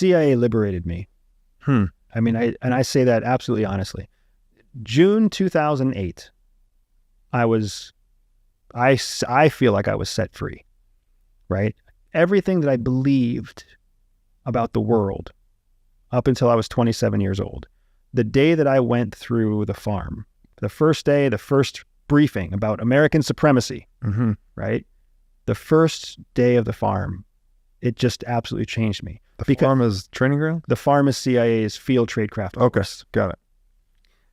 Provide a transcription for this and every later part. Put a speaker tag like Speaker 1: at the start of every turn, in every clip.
Speaker 1: CIA liberated me. I mean, I say that absolutely honestly. June 2008, I feel like I was set free, right? Everything that I believed about the world up until I was 27 years old, the day that I went through the farm, the first day, the first briefing about American supremacy, right? The first day of the farm, it just absolutely changed me.
Speaker 2: The farm is training ground?
Speaker 1: The farm is CIA's field tradecraft course.
Speaker 2: Got it.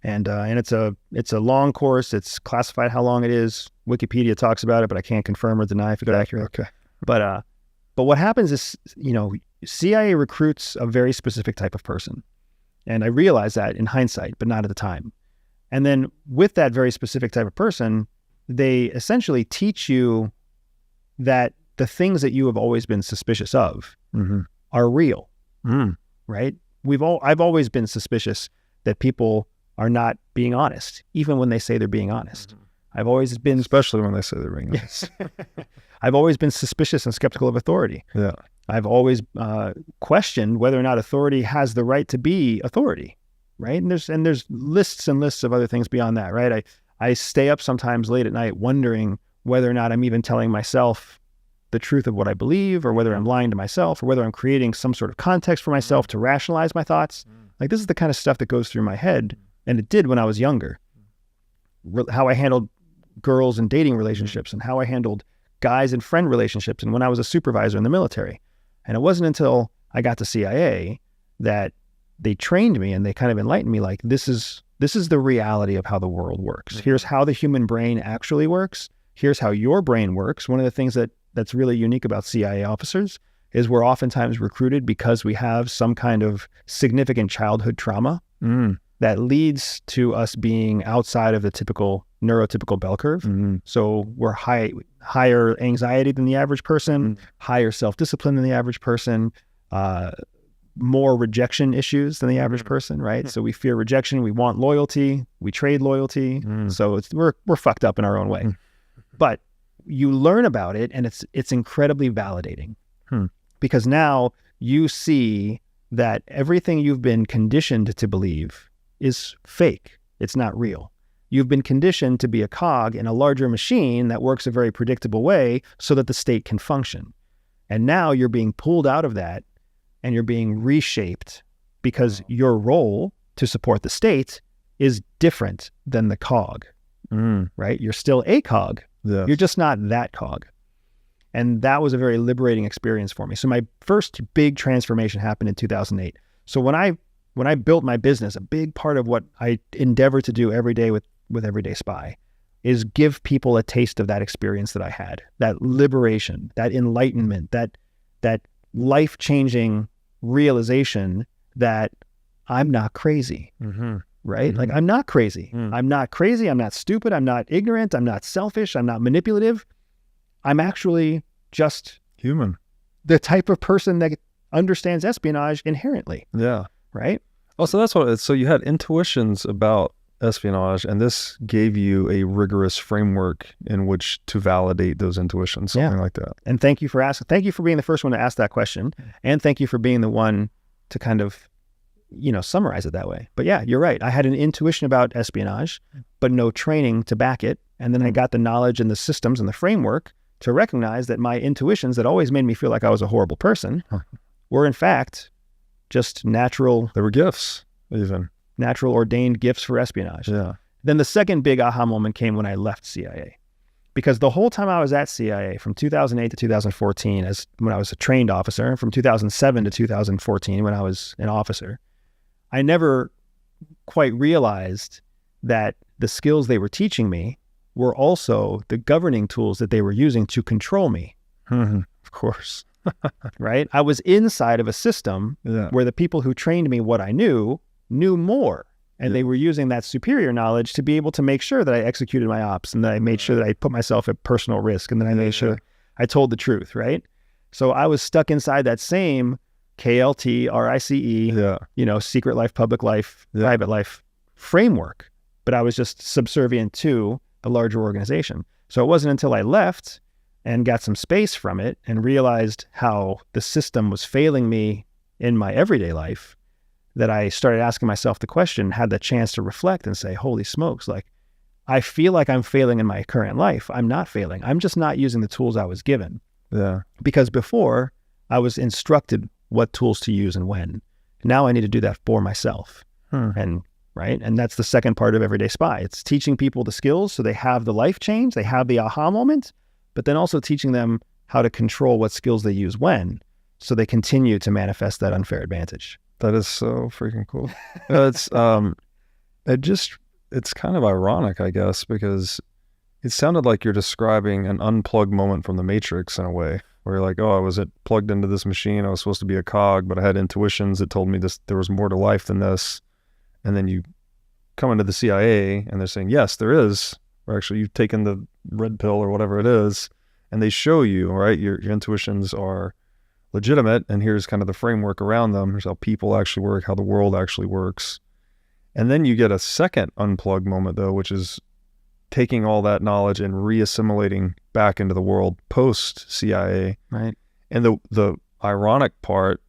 Speaker 1: And it's a long course. It's classified how long it is. Wikipedia talks about it, but I can't confirm or deny if it's accurate.
Speaker 2: Okay.
Speaker 1: But what happens is, CIA recruits a very specific type of person. And I realized that in hindsight, but not at the time. And then with that very specific type of person, they essentially teach you that the things that you have always been suspicious of are real, right? I've always been suspicious that people are not being honest, even when they say they're being honest. I've always been...
Speaker 2: Especially when they say they're being honest.
Speaker 1: I've always been suspicious and skeptical of authority.
Speaker 2: Yeah.
Speaker 1: I've always questioned whether or not authority has the right to be authority, right? And there's lists and lists of other things beyond that, right? I stay up sometimes late at night wondering whether or not I'm even telling myself the truth of what I believe, or whether I'm lying to myself, or whether I'm creating some sort of context for myself to rationalize my thoughts. Like, this is the kind of stuff that goes through my head, and it did when I was younger. How I handled girls in dating relationships, and how I handled guys in friend relationships, and when I was a supervisor in the military. And it wasn't until I got to CIA that they trained me and they kind of enlightened me, like, this is the reality of how the world works. Here's how the human brain actually works. Here's how your brain works. One of the things that's really unique about CIA officers is we're oftentimes recruited because we have some kind of significant childhood trauma that leads to us being outside of the typical neurotypical bell curve. So we're higher anxiety than the average person, higher self-discipline than the average person, more rejection issues than the average person, right? So we fear rejection, we want loyalty, we trade loyalty. So we're fucked up in our own way. But you learn about it, and it's incredibly validating because now you see that everything you've been conditioned to believe is fake. It's not real. You've been conditioned to be a cog in a larger machine that works a very predictable way so that the state can function. And now you're being pulled out of that and you're being reshaped because your role to support the state is different than the cog, right? You're still a cog.
Speaker 2: Yes.
Speaker 1: You're just not that cog. And that was a very liberating experience for me. So my first big transformation happened in 2008. So when I built my business, a big part of what I endeavor to do every day with Everyday Spy is give people a taste of that experience that I had, that liberation, that enlightenment, that life-changing realization that I'm not crazy, right? Like, I'm not crazy. I'm not crazy. I'm not stupid. I'm not ignorant. I'm not selfish. I'm not manipulative. I'm actually just
Speaker 2: human.
Speaker 1: The type of person that understands espionage inherently.
Speaker 2: Yeah.
Speaker 1: Right?
Speaker 2: Oh, so that's what, so you had intuitions about espionage, and this gave you a rigorous framework in which to validate those intuitions, something like that.
Speaker 1: And thank you for asking. Thank you for being the first one to ask that question. And thank you for being the one to kind of, summarize it that way. But yeah, you're right. I had an intuition about espionage, but no training to back it. And then I got the knowledge and the systems and the framework to recognize that my intuitions that always made me feel like I was a horrible person were in fact just natural.
Speaker 2: They were gifts, even.
Speaker 1: Natural ordained gifts for espionage.
Speaker 2: Yeah.
Speaker 1: Then the second big aha moment came when I left CIA. Because the whole time I was at CIA, from 2008 to 2014, when I was a trained officer, and from 2007 to 2014 when I was an officer, I never quite realized that the skills they were teaching me were also the governing tools that they were using to control me.
Speaker 2: Of course.
Speaker 1: Right? I was inside of a system where the people who trained me what I knew more. And they were using that superior knowledge to be able to make sure that I executed my ops, and that I made sure that I put myself at personal risk, and then I made sure I told the truth, right? So I was stuck inside that same KLT, RICE, secret life, public life, private life framework, but I was just subservient to the larger organization. So it wasn't until I left and got some space from it and realized how the system was failing me in my everyday life that I started asking myself the question, had the chance to reflect and say, holy smokes, like I feel like I'm failing in my current life. I'm not failing. I'm just not using the tools I was given.
Speaker 2: Yeah.
Speaker 1: Because before I was instructed what tools to use and when. Now I need to do that for myself. And right. And that's the second part of Everyday Spy. It's teaching people the skills so they have the life change, they have the aha moment, but then also teaching them how to control what skills they use when, so they continue to manifest that unfair advantage.
Speaker 2: That is so freaking cool. It's kind of ironic, I guess, because it sounded like you're describing an unplugged moment from the Matrix in a way, where you're like, oh, I was plugged into this machine. I was supposed to be a cog, but I had intuitions that told me there was more to life than this. And then you come into the CIA and they're saying, yes, there is. Or actually, you've taken the red pill or whatever it is, and they show you, right, your intuitions are legitimate, and here's kind of the framework around them. Here's how people actually work, how the world actually works. And then you get a second unplugged moment, though, which is taking all that knowledge and reassimilating back into the world post-CIA.
Speaker 1: Right.
Speaker 2: And the ironic part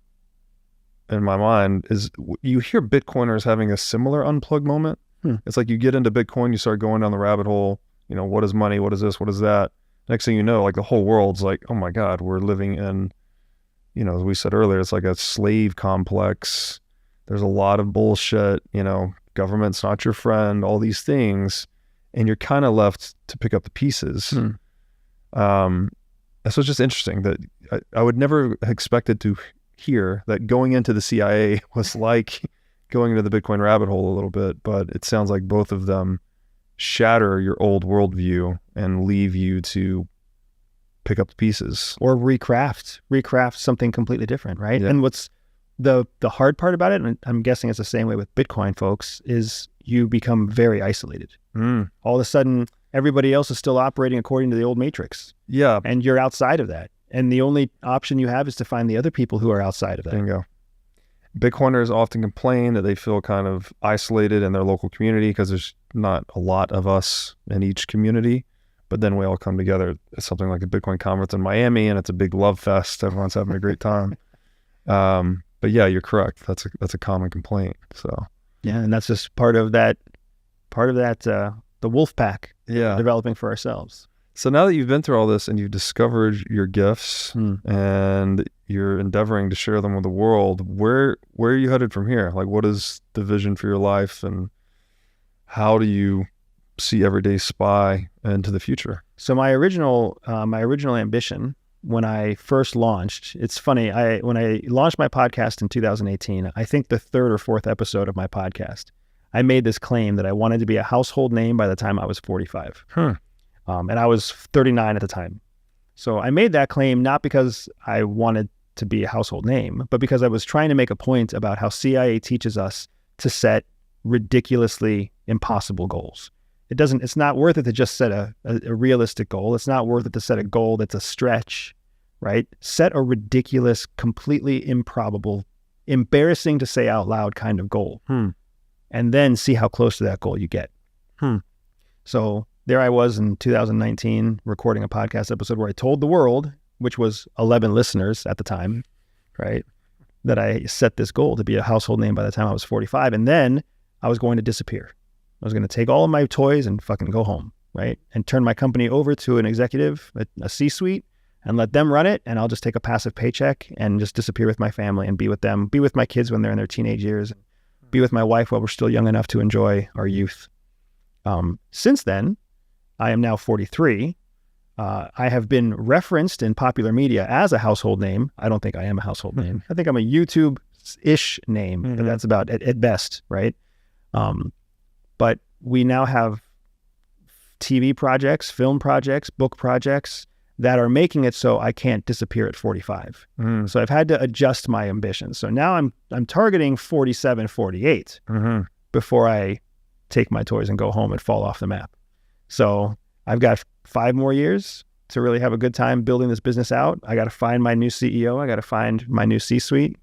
Speaker 2: in my mind is you hear Bitcoiners having a similar unplugged moment. It's like you get into Bitcoin, you start going down the rabbit hole, you know, what is money? What is this? What is that? Next thing you know, like the whole world's like, oh my God, we're living in, you know, as we said earlier, it's like a slave complex. There's a lot of bullshit, you know, government's not your friend, all these things. And you're kind of left to pick up the pieces. So it's just interesting that I would never have expected to hear that going into the CIA was like going into the Bitcoin rabbit hole a little bit, but it sounds like both of them shatter your old worldview and leave you to pick up the pieces.
Speaker 1: Or recraft something completely different, right?
Speaker 2: Yeah.
Speaker 1: And what's the hard part about it, and I'm guessing it's the same way with Bitcoin folks, is you become very isolated. All of a sudden, everybody else is still operating according to the old matrix.
Speaker 2: Yeah.
Speaker 1: And you're outside of that. And the only option you have is to find the other people who are outside of that.
Speaker 2: Bingo. Bitcoiners often complain that they feel kind of isolated in their local community because there's not a lot of us in each community. But then we all come together at something like a Bitcoin conference in Miami, and it's a big love fest. Everyone's having a great time. But yeah, you're correct. That's a common complaint. So
Speaker 1: yeah, and that's just part of that the wolf pack developing for ourselves.
Speaker 2: So now that you've been through all this and you've discovered your gifts and you're endeavoring to share them with the world, where are you headed from here? Like, what is the vision for your life, and how do you see Everyday Spy into the future?
Speaker 1: So my original ambition when I first launched, it's funny, when I launched my podcast in 2018, I think the third or fourth episode of my podcast, I made this claim that I wanted to be a household name by the time I was 45. And I was 39 at the time. So I made that claim not because I wanted to be a household name, but because I was trying to make a point about how CIA teaches us to set ridiculously impossible goals. It's not worth it to just set a realistic goal. It's not worth it to set a goal that's a stretch, right? Set a ridiculous, completely improbable, embarrassing to say out loud kind of goal. And then see how close to that goal you get. So there I was in 2019 recording a podcast episode where I told the world, which was 11 listeners at the time, right, that I set this goal to be a household name by the time I was 45. And then I was going to disappear. I was going to take all of my toys and fucking go home, right, and turn my company over to an executive, a C-suite, and let them run it. And I'll just take a passive paycheck and just disappear with my family and be with them, be with my kids when they're in their teenage years, and be with my wife while we're still young enough to enjoy our youth. Since then, I am now 43. I have been referenced in popular media as a household name. I don't think I am a household name. I think I'm a YouTube-ish name, but that's about at best, right? But we now have TV projects, film projects, book projects that are making it so I can't disappear at 45. So I've had to adjust my ambitions. So now I'm targeting 47, 48 before I take my toys and go home and fall off the map. So I've got 5 more years to really have a good time building this business out. I got to find my new CEO. I got to find my new C-suite.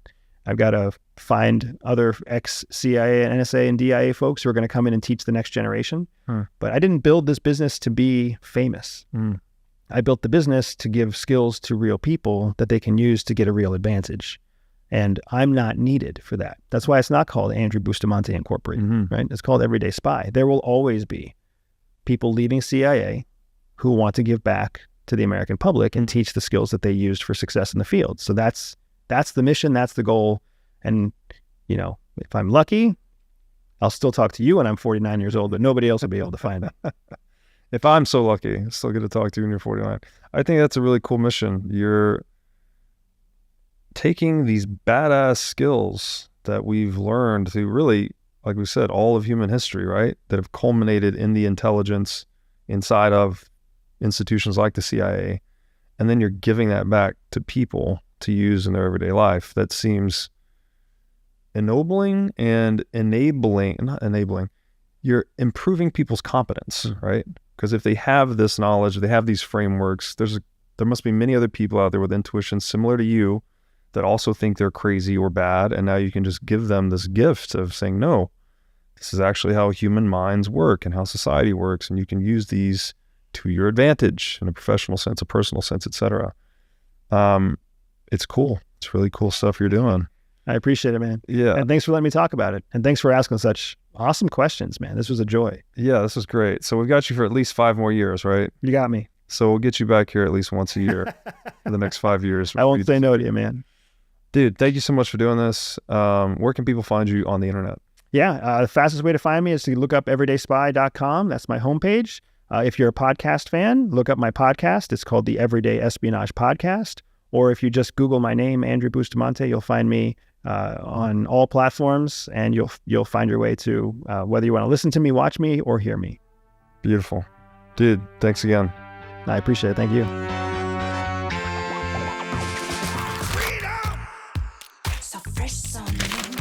Speaker 1: I've got to find other ex-CIA and NSA and DIA folks who are going to come in and teach the next generation. But I didn't build this business to be famous. I built the business to give skills to real people that they can use to get a real advantage. And I'm not needed for that. That's why it's not called Andrew Bustamante Incorporated, right? It's called Everyday Spy. There will always be people leaving CIA who want to give back to the American public and teach the skills that they used for success in the field. So that's the mission, that's the goal. And, you know, if I'm lucky, I'll still talk to you when I'm 49 years old, but nobody else will be able to find it.
Speaker 2: If I'm so lucky, I still get to talk to you when you're 49. I think that's a really cool mission. You're taking these badass skills that we've learned through really, like we said, all of human history, right? That have culminated in the intelligence inside of institutions like the CIA. And then you're giving that back to people to use in their everyday life. That seems ennobling and not enabling. You're improving people's competence, right? Because if they have this knowledge, they have these frameworks, there must be many other people out there with intuition similar to you that also think they're crazy or bad. And now you can just give them this gift of saying, no, this is actually how human minds work and how society works. And you can use these to your advantage in a professional sense, a personal sense, etc. It's cool. It's really cool stuff you're doing.
Speaker 1: I appreciate it, man.
Speaker 2: Yeah.
Speaker 1: And thanks for letting me talk about it. And thanks for asking such awesome questions, man. This was a joy.
Speaker 2: Yeah, this was great. So we've got you for at least 5 more years, right?
Speaker 1: You got me.
Speaker 2: So we'll get you back here at least once a year for the next 5 years.
Speaker 1: I won't say no to you, man.
Speaker 2: Dude, thank you so much for doing this. Where can people find you on the internet?
Speaker 1: Yeah, the fastest way to find me is to look up everydayspy.com. That's my homepage. If you're a podcast fan, look up my podcast. It's called the Everyday Espionage Podcast. Or if you just Google my name, Andrew Bustamante, you'll find me on all platforms, and you'll find your way to whether you want to listen to me, watch me, or hear me.
Speaker 2: Beautiful. Dude, thanks again.
Speaker 1: I appreciate it. Thank you.
Speaker 3: So fresh on me.